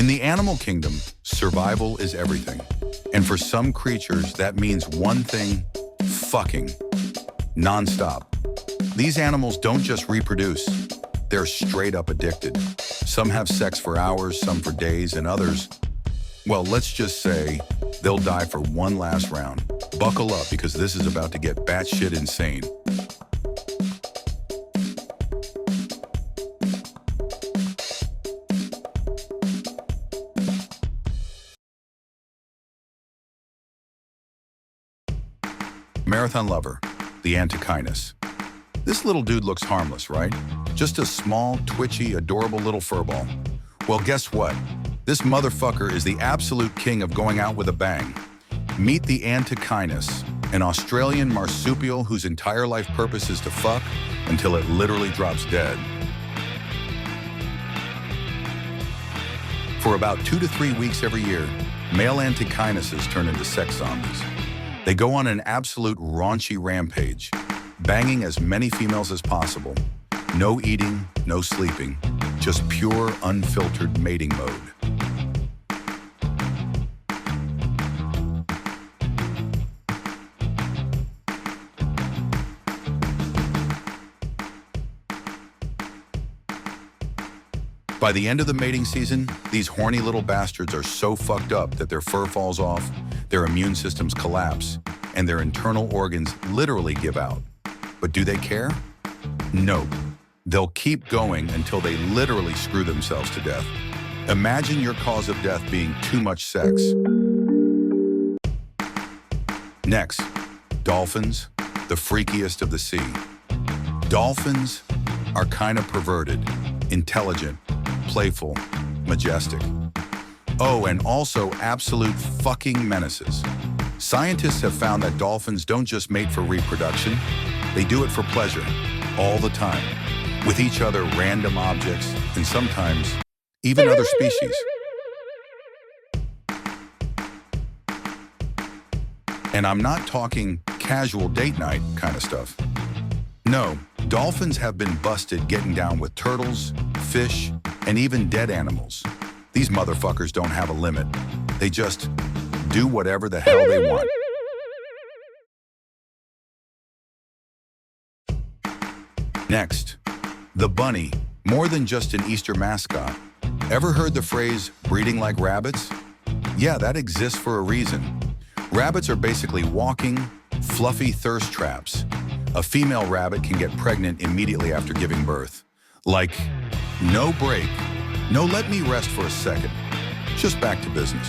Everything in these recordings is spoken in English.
In the animal kingdom, survival is everything. And for some creatures, that means one thing: fucking. Non-stop. These animals don't just reproduce, they're straight up addicted. Some have sex for hours, some for days, and others, well, let's just say they'll die for one last round. Buckle up, because this is about to get batshit insane. Marathon lover, the Antechinus. This little dude looks harmless, right? Just a small, twitchy, adorable little furball. Well, guess what? This motherfucker is the absolute king of going out with a bang. Meet the Antechinus, an Australian marsupial whose entire life purpose is to fuck until it literally drops dead. For about 2 to 3 weeks every year, male Antechinuses turn into sex zombies. They go on an absolute raunchy rampage, banging as many females as possible. No eating, no sleeping, just pure, unfiltered mating mode. By the end of the mating season, these horny little bastards are so fucked up that their fur falls off, their immune systems collapse, and their internal organs literally give out. But do they care? Nope. They'll keep going until they literally screw themselves to death. Imagine your cause of death being too much sex. Next, dolphins, the freakiest of the sea. Dolphins are kind of perverted, intelligent, playful, majestic. Oh, and also absolute fucking menaces. Scientists have found that dolphins don't just mate for reproduction, they do it for pleasure, all the time, with each other, random objects, and sometimes even other species. And I'm not talking casual date night kind of stuff. No, dolphins have been busted getting down with turtles, fish, and even dead animals. These motherfuckers don't have a limit. They just do whatever the hell they want. Next, the bunny, more than just an Easter mascot. Ever heard the phrase, breeding like rabbits? Yeah, that exists for a reason. Rabbits are basically walking, fluffy thirst traps. A female rabbit can get pregnant immediately after giving birth. Like, no break, no let me rest for a second, just back to business.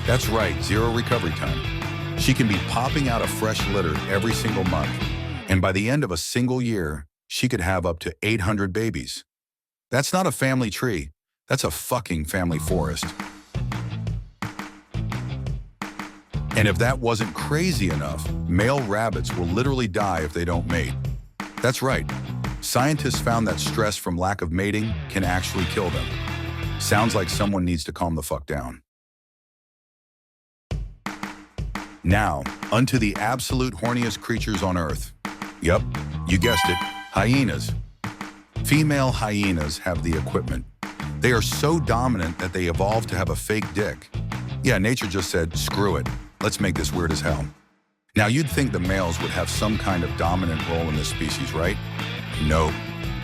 That's right, zero recovery time. She can be popping out a fresh litter every single month, and by the end of a single year, she could have up to 800 babies. That's not a family tree, that's a fucking family forest. And if that wasn't crazy enough, male rabbits will literally die if they don't mate. That's right. Scientists found that stress from lack of mating can actually kill them. Sounds like someone needs to calm the fuck down. Now, unto the absolute horniest creatures on Earth. Yup, you guessed it, hyenas. Female hyenas have the equipment. They are so dominant that they evolved to have a fake dick. Yeah, nature just said, screw it, let's make this weird as hell. Now you'd think the males would have some kind of dominant role in this species, right? No,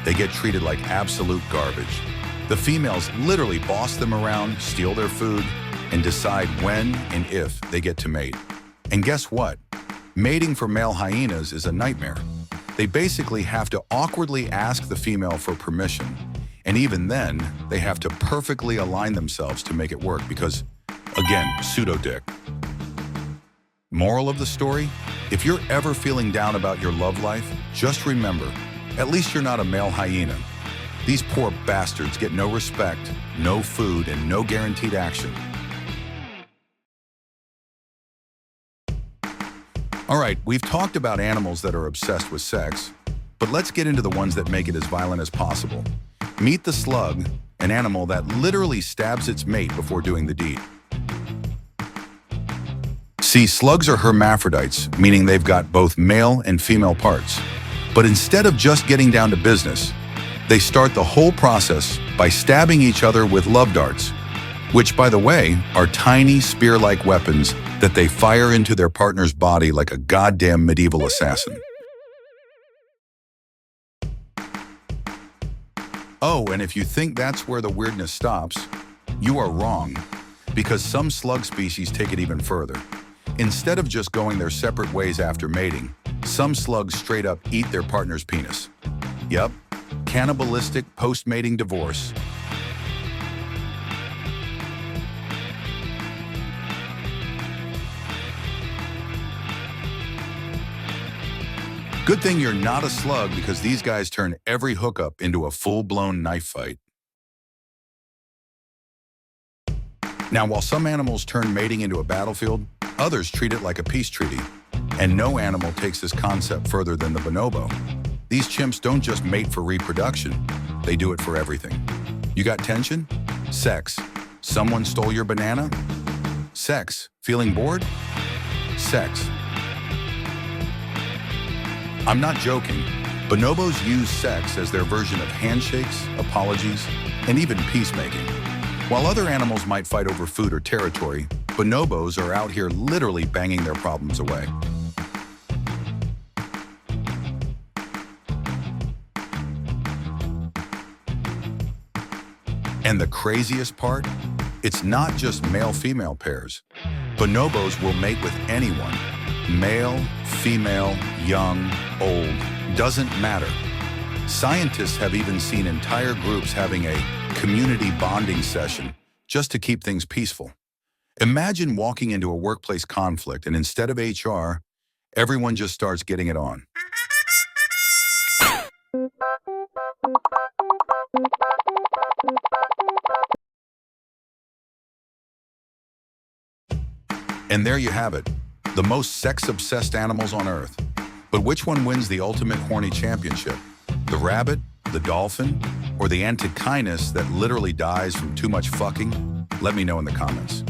they get treated like absolute garbage. The females literally boss them around, steal their food, and decide when and if they get to mate. And guess what? Mating for male hyenas is a nightmare. They basically have to awkwardly ask the female for permission. And even then, they have to perfectly align themselves to make it work because, again, pseudo-dick. Moral of the story? If you're ever feeling down about your love life, just remember, at least you're not a male hyena. These poor bastards get no respect, no food, and no guaranteed action. All right, we've talked about animals that are obsessed with sex, but let's get into the ones that make it as violent as possible. Meet the slug, an animal that literally stabs its mate before doing the deed. See, slugs are hermaphrodites, meaning they've got both male and female parts. But instead of just getting down to business, they start the whole process by stabbing each other with love darts, which, by the way, are tiny spear-like weapons that they fire into their partner's body like a goddamn medieval assassin. Oh, and if you think that's where the weirdness stops, you are wrong, because some slug species take it even further. Instead of just going their separate ways after mating, some slugs straight up eat their partner's penis. Yup, cannibalistic post-mating divorce. Good thing you're not a slug, because these guys turn every hookup into a full-blown knife fight. Now, while some animals turn mating into a battlefield, others treat it like a peace treaty. And no animal takes this concept further than the bonobo. These chimps don't just mate for reproduction, they do it for everything. You got tension? Sex. Someone stole your banana? Sex. Feeling bored? Sex. I'm not joking. Bonobos use sex as their version of handshakes, apologies, and even peacemaking. While other animals might fight over food or territory, bonobos are out here literally banging their problems away. And the craziest part? It's not just male-female pairs. Bonobos will mate with anyone. Male, female, young, old, doesn't matter. Scientists have even seen entire groups having a community bonding session just to keep things peaceful. Imagine walking into a workplace conflict and instead of HR, everyone just starts getting it on. And there you have it, the most sex-obsessed animals on Earth. But which one wins the ultimate horny championship? The rabbit, the dolphin, or the antechinus that literally dies from too much fucking? Let me know in the comments.